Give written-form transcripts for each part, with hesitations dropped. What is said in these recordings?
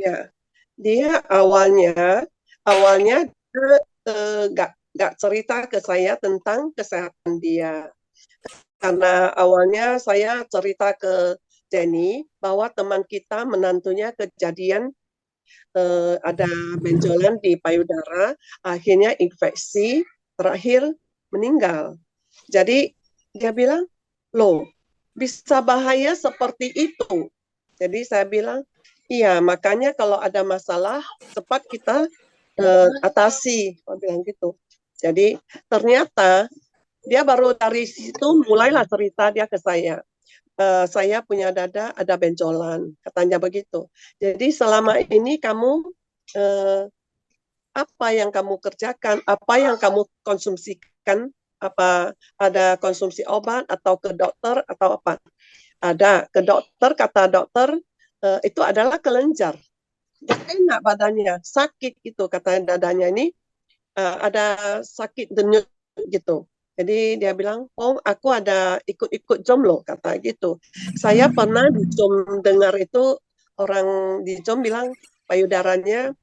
Ya, dia awalnya dia nggak cerita ke saya tentang kesehatan dia. Karena awalnya saya cerita ke Jenny bahwa teman kita menantunya kejadian ada benjolan di payudara, akhirnya infeksi, terakhir meninggal. Jadi dia bilang, loh, bisa bahaya seperti itu. Jadi saya bilang, iya, makanya kalau ada masalah, cepat kita atasi. Saya bilang gitu. Jadi ternyata dia baru dari situ mulailah cerita dia ke saya. Saya punya dada ada benjolan, katanya begitu. Jadi selama ini kamu uh, apa yang kamu kerjakan, apa yang kamu konsumsikan, apa ada konsumsi obat atau ke dokter atau apa? Ada ke dokter, kata dokter itu adalah kelenjar. Gak enak badannya, sakit gitu katanya dadanya ini ada sakit denyut gitu. Jadi dia bilang, oh aku ada ikut-ikut jom loh, kata gitu. Saya pernah di jom dengar itu orang di jom bilang payudaranya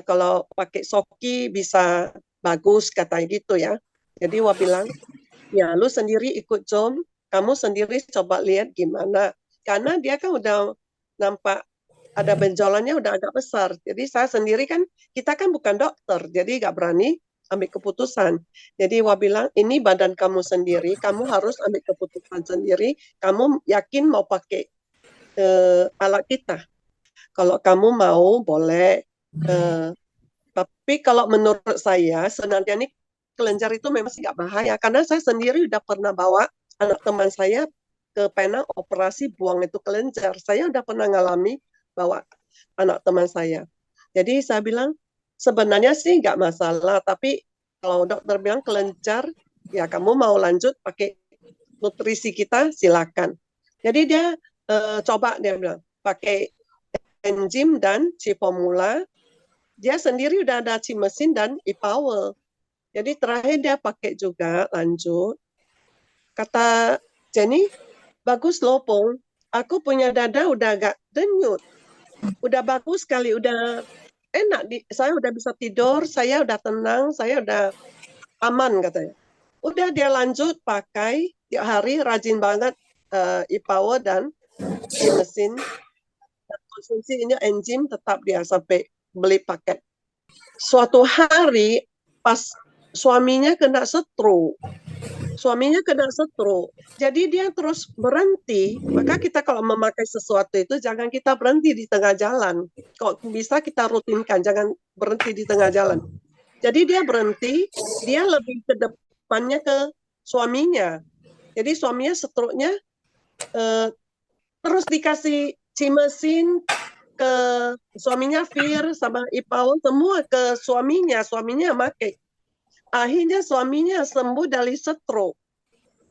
kalau pakai soki bisa bagus, kata gitu ya. Jadi Wah bilang, ya lu sendiri ikut jom, kamu sendiri coba lihat gimana. Karena dia kan udah nampak ada benjolannya udah agak besar. Jadi saya sendiri kan, kita kan bukan dokter, jadi nggak berani ambil keputusan. Jadi Wah bilang, ini badan kamu sendiri, kamu harus ambil keputusan sendiri, kamu yakin mau pakai alat kita. Kalau kamu mau, boleh. Eh, tapi kalau menurut saya, sebenarnya ini kelenjar itu memang nggak bahaya. Karena saya sendiri udah pernah bawa anak teman saya ke Penang operasi buang itu kelenjar. Saya udah pernah ngalami bawa anak teman saya. Jadi saya bilang, sebenarnya sih nggak masalah. Tapi kalau dokter bilang kelenjar, ya kamu mau lanjut pakai nutrisi kita, silakan. Jadi dia coba, dia bilang, pakai enzim dan si formula, dia sendiri udah ada si mesin dan e-power. Jadi terakhir dia pakai juga lanjut. Kata Jenny, bagus loh Pong. Aku punya dada udah agak denyut. Udah bagus sekali, udah enak. Saya udah bisa tidur, saya udah tenang, saya udah aman katanya. Udah dia lanjut pakai tiap hari rajin banget e-power dan si mesin. Dan konsumsi ini enzim tetap dia sampai beli paket. Suatu hari pas suaminya kena stroke. Jadi dia terus berhenti. Maka kita kalau memakai sesuatu itu jangan kita berhenti di tengah jalan. Kok bisa kita rutinkan, jangan berhenti di tengah jalan. Jadi dia berhenti, dia lebih ke depannya ke suaminya. Jadi suaminya stroke-nya terus dikasih cimesin ke suaminya, Fir sama Ipao semua ke suaminya make. Akhirnya suaminya sembuh dari stroke.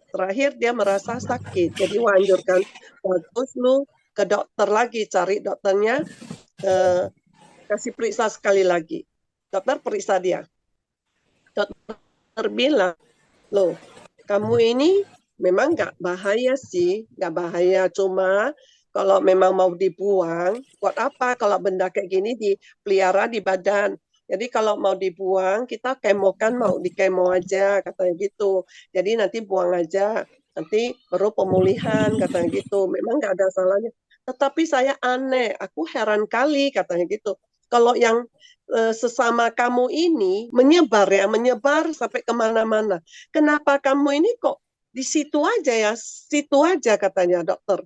Terakhir dia merasa sakit, jadi wanjurkan bagus lu ke dokter lagi, cari dokternya, kasih periksa sekali lagi. Dokter periksa dia. Dokter bilang, loh, kamu ini memang nggak bahaya sih, nggak bahaya, cuma kalau memang mau dibuang, buat apa kalau benda kayak gini dipelihara di badan. Jadi kalau mau dibuang, kita kemokan mau dikemo aja, katanya gitu. Jadi nanti buang aja, nanti baru pemulihan, katanya gitu. Memang nggak ada salahnya. Tetapi saya aneh, aku heran kali, katanya gitu. Kalau yang sesama kamu ini menyebar sampai kemana-mana. Kenapa kamu ini kok di situ aja ya, situ aja katanya dokter.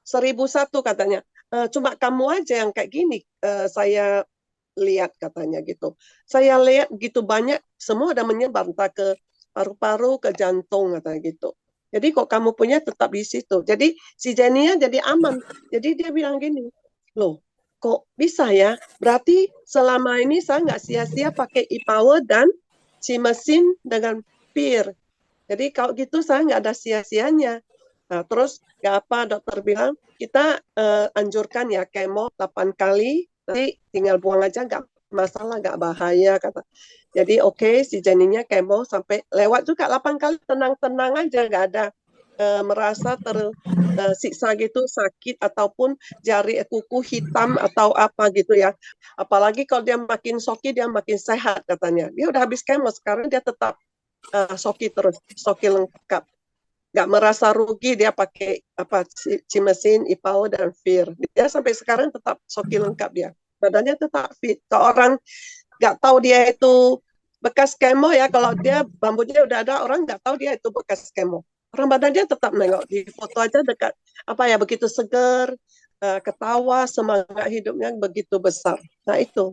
1001 katanya. Cuma kamu aja yang kayak gini. Saya lihat katanya gitu. Saya lihat gitu banyak, semua ada menyebar entah ke paru-paru, ke jantung katanya gitu. Jadi kok kamu punya tetap di situ. Jadi si Jenny jadi aman. Jadi dia bilang gini, loh kok bisa ya? Berarti selama ini saya nggak sia-sia pakai e-power dan si mesin dengan peer. Jadi kalau gitu saya nggak ada sia-sianya. Nah, terus nggak apa dokter bilang, kita anjurkan ya kemo 8 kali, nanti tinggal buang aja, nggak masalah, nggak bahaya, kata. Jadi oke, si janinnya kemo sampai lewat juga 8 kali, tenang-tenang aja, nggak ada merasa tersiksa gitu, sakit ataupun jari kuku hitam atau apa gitu ya. Apalagi kalau dia makin soki dia makin sehat katanya. Dia udah habis kemo sekarang dia tetap soki terus, soki lengkap. Nggak merasa rugi dia pakai apa Cimesin, IPAO dan FIR. Dia sampai sekarang tetap soki lengkap dia. Badannya tetap fit. Kalau orang nggak tahu dia itu bekas kemo ya, kalau dia rambutnya udah ada orang nggak tahu dia itu bekas kemo. Orang badan dia tetap nengok di foto aja dekat apa ya begitu seger, ketawa, semangat hidupnya begitu besar. Nah itu